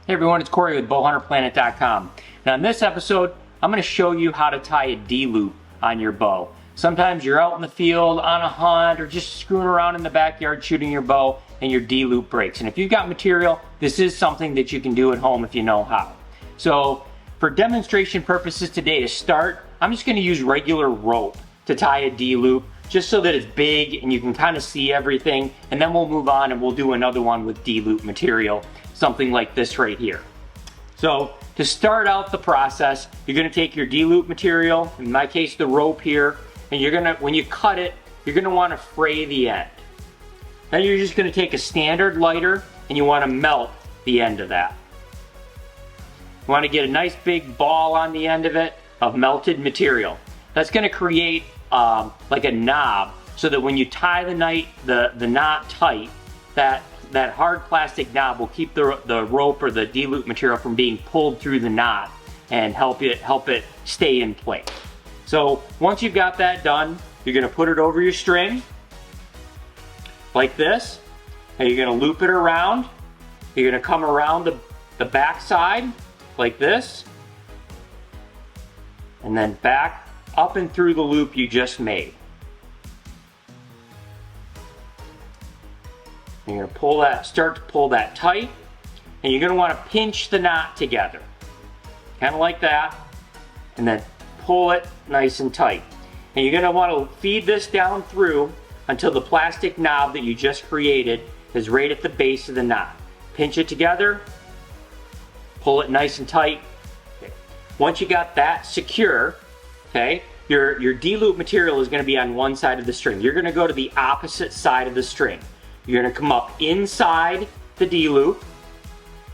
Hey everyone, it's Corey with BowHunterPlanet.com. Now in this episode, I'm going to show you how to tie a D-loop on your bow. Sometimes you're out in the field on a hunt or just screwing around in the backyard shooting your bow and your D-loop breaks. And if you've got material, this is something that you can do at home if you know how. So for demonstration purposes today, to start, I'm just going to use regular rope to tie a D-loop just so that it's big and you can kind of see everything, and then we'll move on and we'll do another one with D-loop material, something like this right here. So to start out the process, you're going to take your D-loop material, in my case the rope here, and you're going to, when you cut it, you're going to want to fray the end. Then you're just going to take a standard lighter and you want to melt the end of that. You want to get a nice big ball on the end of it of melted material. That's going to create like a knob, so that when you tie the knot tight, that hard plastic knob will keep the rope or the D-loop material from being pulled through the knot and help it stay in place. So once you've got that done, you're going to put it over your string like this, and you're going to loop it around. You're going to come around the back side like this, and then back up and through the loop you just made. You're going to pull that, start to pull that tight, and you're going to want to pinch the knot together, kind of like that, and then pull it nice and tight. And you're going to want to feed this down through until the plastic knob that you just created is right at the base of the knot. Pinch it together, pull it nice and tight. Okay. Once you got that secure, okay, your D-loop material is going to be on one side of the string. You're going to go to the opposite side of the string. You're going to come up inside the D-loop.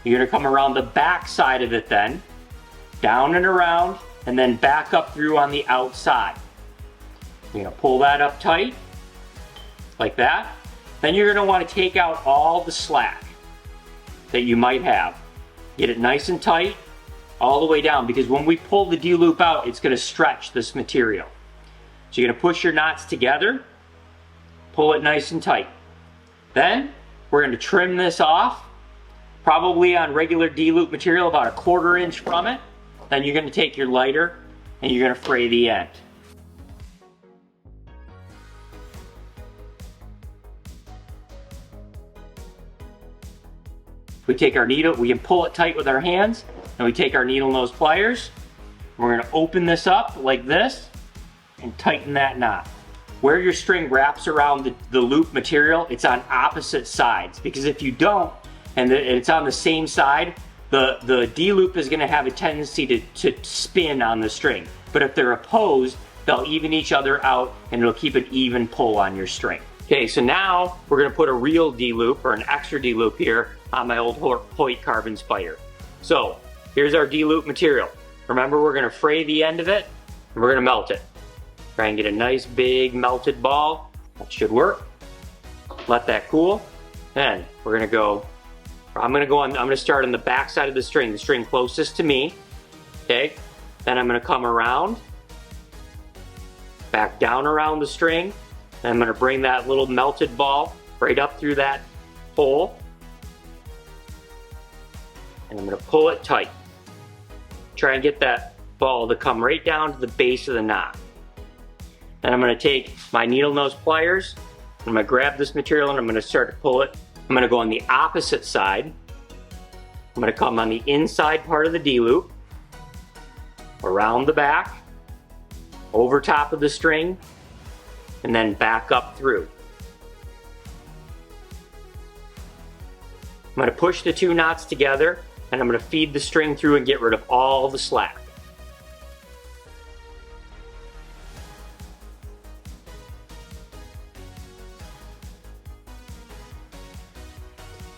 You're going to come around the back side of it then, down and around, and then back up through on the outside. You're going to pull that up tight, like that. Then you're going to want to take out all the slack that you might have. Get it nice and tight all the way down, because when we pull the D-loop out, it's going to stretch this material. So you're going to push your knots together, pull it nice and tight. Then we're going to trim this off, probably on regular D-loop material about 1/4 inch from it. Then you're going to take your lighter and you're going to fray the end. We take our needle, we can pull it tight with our hands, and we take our needle nose pliers. We're going to open this up like this and tighten that knot. Where your string wraps around the loop material, it's on opposite sides, because if you don't, and it's on the same side, the D-loop is going to have a tendency to spin on the string. But if they're opposed, they'll even each other out and it'll keep an even pull on your string. Okay, so now we're going to put a real D-loop, or an extra D-loop here, on my old Hoyt carbon spire. So here's our D-loop material. Remember, we're going to fray the end of it and we're going to melt it. Try and get a nice big melted ball. That should work. Let that cool. Then we're going to go, I'm going to start on the back side of the string closest to me. Okay, then I'm going to come around, back down around the string. Then I'm going to bring that little melted ball right up through that hole. And I'm going to pull it tight. Try and get that ball to come right down to the base of the knot. Then I'm going to take my needle nose pliers, I'm going to grab this material and I'm going to start to pull it. I'm going to go on the opposite side. I'm going to come on the inside part of the D-loop, around the back, over top of the string, and then back up through. I'm going to push the two knots together, and I'm going to feed the string through and get rid of all the slack.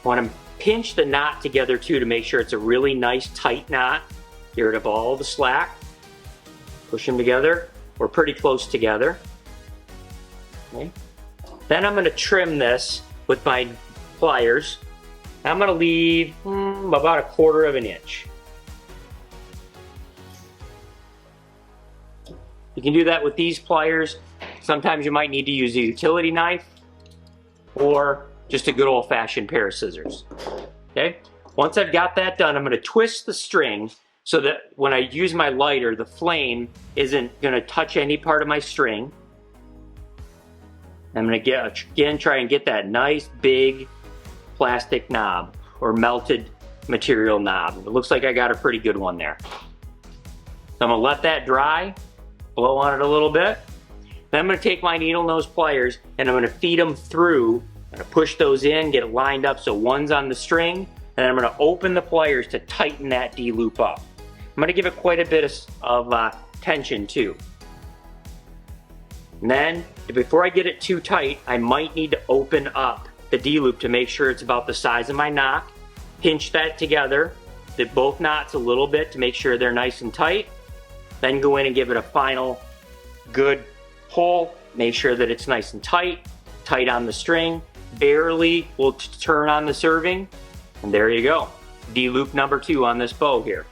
I want to pinch the knot together too to make sure it's a really nice tight knot. Get rid of all the slack. Push them together. We're pretty close together. Okay. Then I'm going to trim this with my pliers. I'm going to leave about 1/4 inch. You can do that with these pliers. Sometimes you might need to use a utility knife or just a good old-fashioned pair of scissors. Okay? Once I've got that done, I'm going to twist the string so that when I use my lighter, the flame isn't going to touch any part of my string. I'm going to try and get that nice big plastic knob or melted material knob. It looks like I got a pretty good one there. So I'm going to let that dry, blow on it a little bit. Then I'm going to take my needle nose pliers and I'm going to feed them through. I'm going to push those in, get it lined up so one's on the string, and then I'm going to open the pliers to tighten that D loop up. I'm going to give it quite a bit of tension too. And then, before I get it too tight, I might need to open up the D loop to make sure it's about the size of my knock. Pinch that together, both knots a little bit to make sure they're nice and tight. Then go in and give it a final good pull. Make sure that it's nice and tight on the string. Barely will turn on the serving. And there you go. D loop number 2 on this bow here.